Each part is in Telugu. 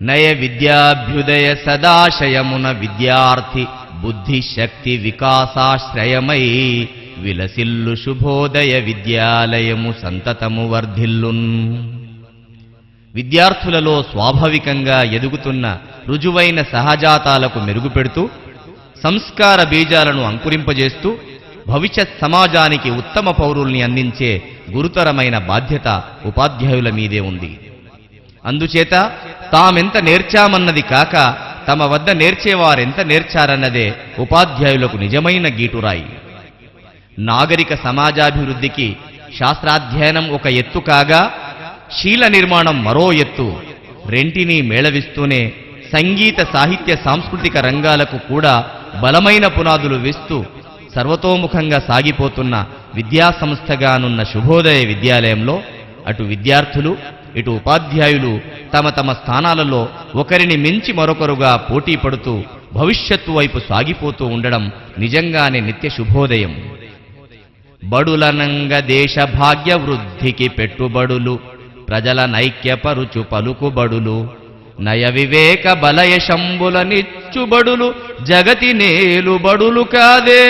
నయ విద్యాభ్యుదయ సదాశయమున విద్యార్థి బుద్ధి శక్తి వికాసాశ్రయమై విలసిల్లు శుభోదయ విద్యాలయము సంతతము వర్ధిల్లున్. విద్యార్థులలో స్వాభావికంగా ఎదుగుతున్న రుజువైన సహజాతాలకు మెరుగుపెడుతూ సంస్కార బీజాలను అంకురింపజేస్తూ భవిష్యత్ సమాజానికి ఉత్తమ పౌరుల్ని అందించే గురుతరమైన బాధ్యత ఉపాధ్యాయుల మీదే ఉంది. అందుచేత తామెంత నేర్చామన్నది కాక తమ వద్ద నేర్చేవారెంత నేర్చారన్నదే ఉపాధ్యాయులకు నిజమైన గీటురాయి. నాగరిక సమాజాభివృద్ధికి శాస్త్రాధ్యయనం ఒక ఎత్తు కాగా శీల నిర్మాణం మరో ఎత్తు. రెంటినీ మేళవిస్తూనే సంగీత సాహిత్య సాంస్కృతిక రంగాలకు కూడా బలమైన పునాదులు వేస్తూ సర్వతోముఖంగా సాగిపోతున్న విద్యాసంస్థగానున్న శుభోదయ విద్యాలయంలో అటు విద్యార్థులు ఇటు ఉపాధ్యాయులు తమ తమ స్థానాలలో ఒకరిని మించి మరొకరుగా పోటీ పడుతూ భవిష్యత్తు వైపు సాగిపోతూ ఉండడం నిజంగానే నిత్య శుభోదయం. బడులనంగ దేశ భాగ్య వృద్ధికి పెట్టుబడులు, ప్రజల నైక్యపరుచు పలుకుబడులు, నయ వివేక బలయశంబుల నిచ్చుబడులు, జగతి నేలుబడులు కాదే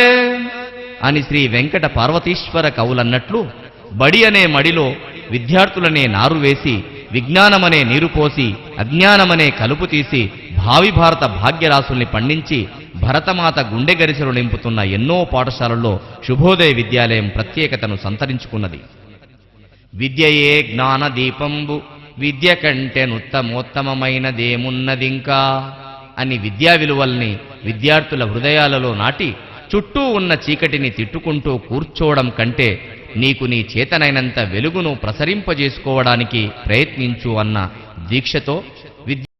అని శ్రీ వెంకట పార్వతీశ్వర కవులన్నట్లు బడి అనే మడిలో విద్యార్థులనే నారు వేసి విజ్ఞానమనే నీరు పోసి అజ్ఞానమనే కలుపు తీసి భావి భారత భాగ్యరాశుల్ని పండించి భరతమాత గుండె గరిసెలు నింపుతున్న ఎన్నో పాఠశాలల్లో శుభోదయ విద్యాలయం ప్రత్యేకతను సంతరించుకున్నది. విద్యయే జ్ఞాన దీపంబు, విద్య కంటే నుత్తమోత్తమమైనదేమున్నదింకా అని విద్యా విలువల్ని విద్యార్థుల హృదయాలలో నాటి చుట్టూ ఉన్న చీకటిని తిట్టుకుంటూ కూర్చోవడం కంటే నీకు నీ చేతనైనంత వెలుగును ప్రసరింపజేసుకోవడానికి ప్రయత్నించు అన్న దీక్షతో